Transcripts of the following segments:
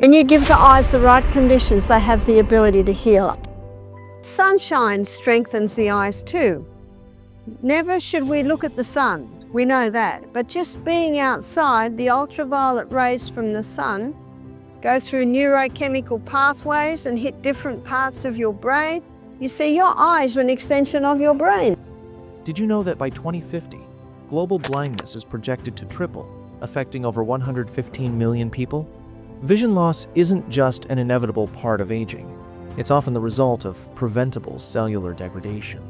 And you give the eyes the right conditions, they have the ability to heal. Sunshine strengthens the eyes too. Never should we look at the sun, we know that, but just being outside, the ultraviolet rays from the sun go through neurochemical pathways and hit different parts of your brain. You see, your eyes are an extension of your brain. Did you know that by 2050, global blindness is projected to triple, affecting over 115 million people? Vision loss isn't just an inevitable part of aging. It's often the result of preventable cellular degradation.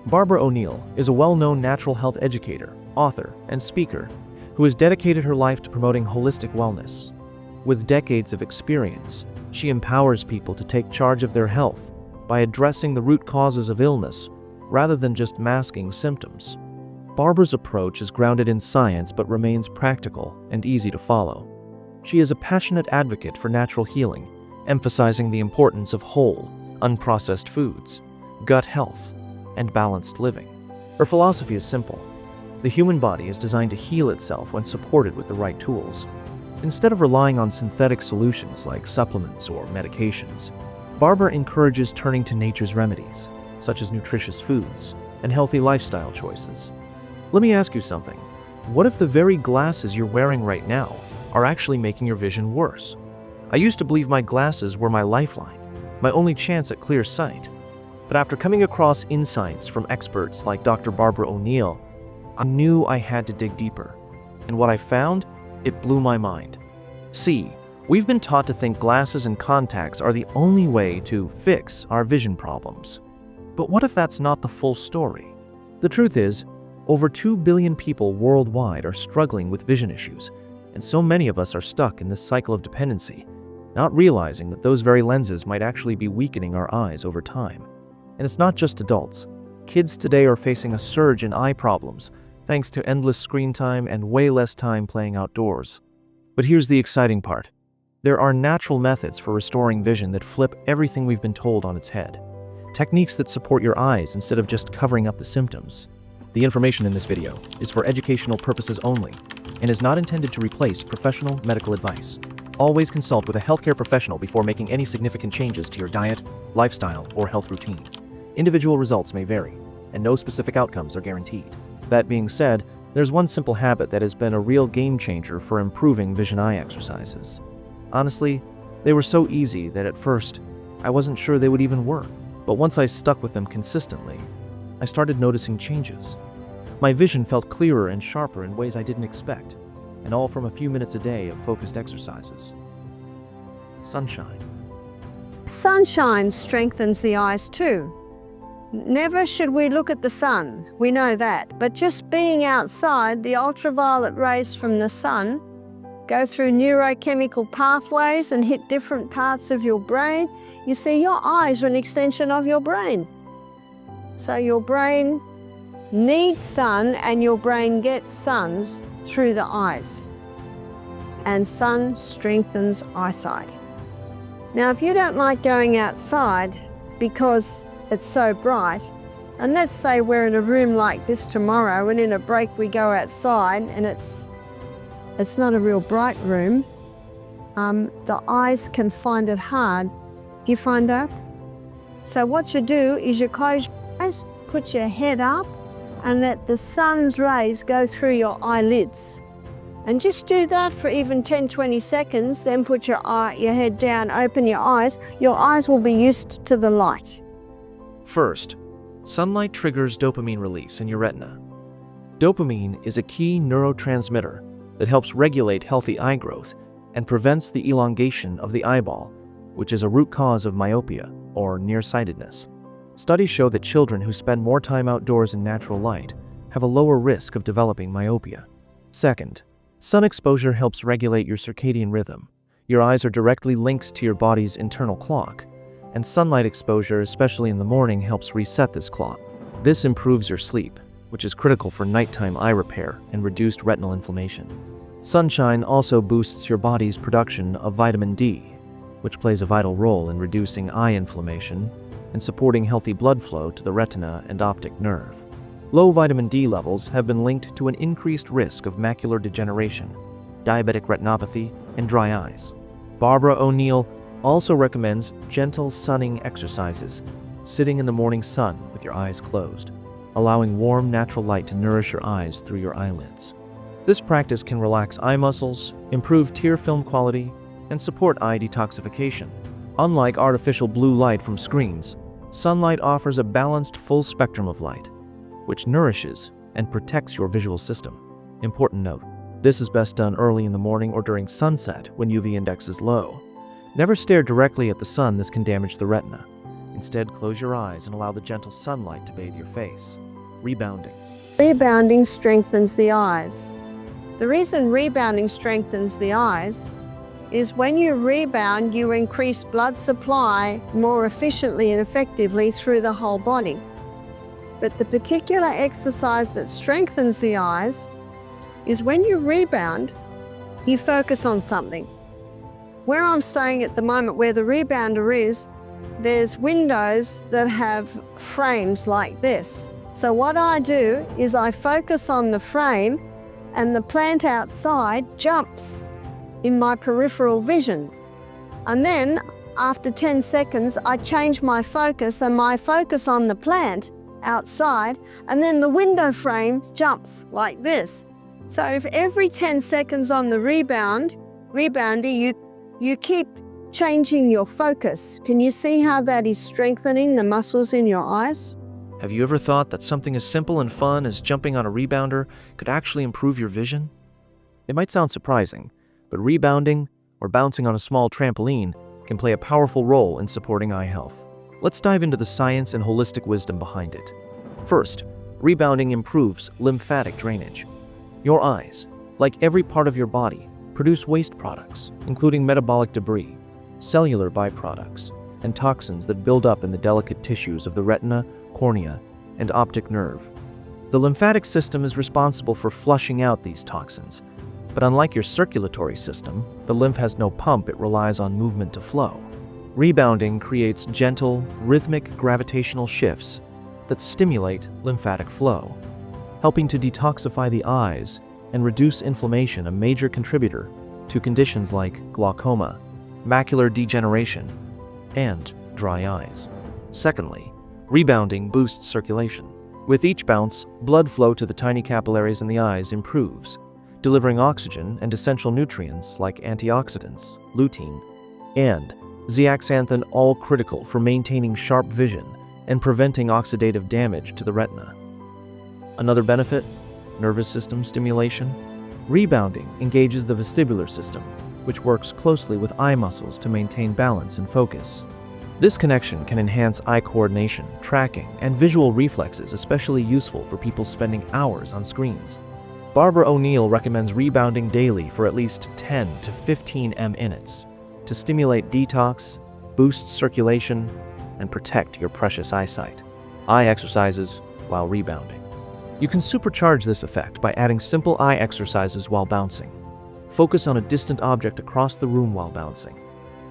Barbara O'Neill is a well-known natural health educator, author, and speaker who has dedicated her life to promoting holistic wellness. With decades of experience, she empowers people to take charge of their health by addressing the root causes of illness rather than just masking symptoms. Barbara's approach is grounded in science but remains practical and easy to follow. She is a passionate advocate for natural healing, emphasizing the importance of whole, unprocessed foods, gut health, and balanced living. Her philosophy is simple. The human body is designed to heal itself when supported with the right tools. Instead of relying on synthetic solutions like supplements or medications, Barbara encourages turning to nature's remedies, such as nutritious foods and healthy lifestyle choices. Let me ask you something. What if the very glasses you're wearing right now are actually making your vision worse? I used to believe my glasses were my lifeline, my only chance at clear sight. But after coming across insights from experts like Dr. Barbara O'Neill, I knew I had to dig deeper. And what I found? It blew my mind. See, we've been taught to think glasses and contacts are the only way to fix our vision problems. But what if that's not the full story? The truth is, over 2 billion people worldwide are struggling with vision issues, and so many of us are stuck in this cycle of dependency, not realizing that those very lenses might actually be weakening our eyes over time. And it's not just adults. Kids today are facing a surge in eye problems, thanks to endless screen time and way less time playing outdoors. But here's the exciting part. There are natural methods for restoring vision that flip everything we've been told on its head. Techniques that support your eyes instead of just covering up the symptoms. The information in this video is for educational purposes only and is not intended to replace professional medical advice. Always consult with a healthcare professional before making any significant changes to your diet, lifestyle, or health routine. Individual results may vary, and no specific outcomes are guaranteed. That being said, there's one simple habit that has been a real game changer for improving vision eye exercises. Honestly, they were so easy that at first, I wasn't sure they would even work. But once I stuck with them consistently, I started noticing changes. My vision felt clearer and sharper in ways I didn't expect, and all from a few minutes a day of focused exercises. Sunshine. Sunshine strengthens the eyes too. Never should we look at the sun, we know that, but just being outside, the ultraviolet rays from the sun go through neurochemical pathways and hit different parts of your brain. You see, your eyes are an extension of your brain. So your brain needs sun and your brain gets suns through the eyes. And sun strengthens eyesight. Now, if you don't like going outside because it's so bright, and let's say we're in a room like this tomorrow and in a break we go outside and it's not a real bright room, the eyes can find it hard. Do you find that? So what you do is you close your eyes, put your head up, and let the sun's rays go through your eyelids. And just do that for even 10-20 seconds, then put your head down, open your eyes will be used to the light. First, sunlight triggers dopamine release in your retina. Dopamine is a key neurotransmitter that helps regulate healthy eye growth and prevents the elongation of the eyeball, which is a root cause of myopia or nearsightedness. Studies show that children who spend more time outdoors in natural light have a lower risk of developing myopia. Second, sun exposure helps regulate your circadian rhythm. Your eyes are directly linked to your body's internal clock, and sunlight exposure, especially in the morning, helps reset this clock. This improves your sleep, which is critical for nighttime eye repair and reduced retinal inflammation. Sunshine also boosts your body's production of vitamin D, which plays a vital role in reducing eye inflammation and supporting healthy blood flow to the retina and optic nerve. Low vitamin D levels have been linked to an increased risk of macular degeneration, diabetic retinopathy, and dry eyes. Barbara O'Neill also recommends gentle sunning exercises, sitting in the morning sun with your eyes closed, allowing warm natural light to nourish your eyes through your eyelids. This practice can relax eye muscles, improve tear film quality, and support eye detoxification. Unlike artificial blue light from screens, sunlight offers a balanced full spectrum of light, which nourishes and protects your visual system. Important note, this is best done early in the morning or during sunset when UV index is low. Never stare directly at the sun, this can damage the retina. Instead, close your eyes and allow the gentle sunlight to bathe your face. Rebounding. Rebounding strengthens the eyes. The reason rebounding strengthens the eyes is when you rebound, you increase blood supply more efficiently and effectively through the whole body. But the particular exercise that strengthens the eyes is when you rebound, you focus on something. Where I'm staying at the moment, where the rebounder is, there's windows that have frames like this. So what I do is I focus on the frame and the plant outside jumps in my peripheral vision. And then after 10 seconds, I change my focus and my focus on the plant outside, and then the window frame jumps like this. So if every 10 seconds on the rebounder, you keep changing your focus. Can you see how that is strengthening the muscles in your eyes? Have you ever thought that something as simple and fun as jumping on a rebounder could actually improve your vision? It might sound surprising, but rebounding or bouncing on a small trampoline can play a powerful role in supporting eye health. Let's dive into the science and holistic wisdom behind it. First, rebounding improves lymphatic drainage. Your eyes, like every part of your body, produce waste products, including metabolic debris, cellular byproducts, and toxins that build up in the delicate tissues of the retina, cornea, and optic nerve. The lymphatic system is responsible for flushing out these toxins, but unlike your circulatory system, the lymph has no pump, it relies on movement to flow. Rebounding creates gentle, rhythmic gravitational shifts that stimulate lymphatic flow, helping to detoxify the eyes and reduce inflammation, a major contributor to conditions like glaucoma, macular degeneration, and dry eyes. Secondly, rebounding boosts circulation. With each bounce, blood flow to the tiny capillaries in the eyes improves, delivering oxygen and essential nutrients like antioxidants, lutein, and zeaxanthin, all critical for maintaining sharp vision and preventing oxidative damage to the retina. Another benefit, nervous system stimulation. Rebounding engages the vestibular system, which works closely with eye muscles to maintain balance and focus. This connection can enhance eye coordination, tracking, and visual reflexes, especially useful for people spending hours on screens. Barbara O'Neill recommends rebounding daily for at least 10 to 15 minutes to stimulate detox, boost circulation, and protect your precious eyesight. Eye exercises while rebounding. You can supercharge this effect by adding simple eye exercises while bouncing. Focus on a distant object across the room while bouncing.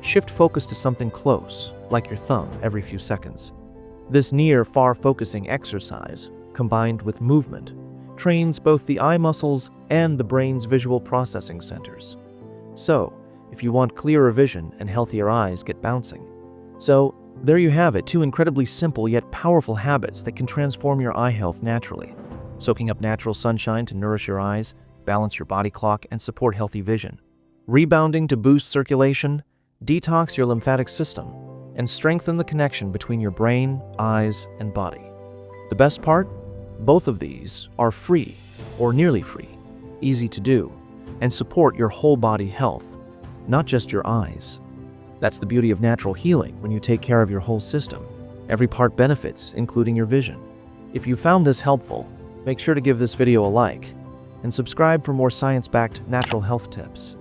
Shift focus to something close, like your thumb, every few seconds. This near-far focusing exercise, combined with movement, trains both the eye muscles and the brain's visual processing centers. So, if you want clearer vision and healthier eyes, get bouncing. So, there you have it, 2 incredibly simple yet powerful habits that can transform your eye health naturally. Soaking up natural sunshine to nourish your eyes, balance your body clock, and support healthy vision. Rebounding to boost circulation, detox your lymphatic system, and strengthen the connection between your brain, eyes, and body. The best part? Both of these are free, or nearly free, easy to do, and support your whole body health, not just your eyes. That's the beauty of natural healing when you take care of your whole system. Every part benefits, including your vision. If you found this helpful, make sure to give this video a like and subscribe for more science-backed natural health tips.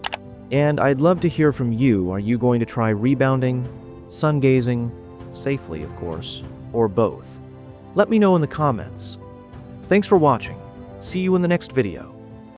And I'd love to hear from you. Are you going to try rebounding, sun gazing, safely of course, or both? Let me know in the comments. Thanks for watching. See you in the next video.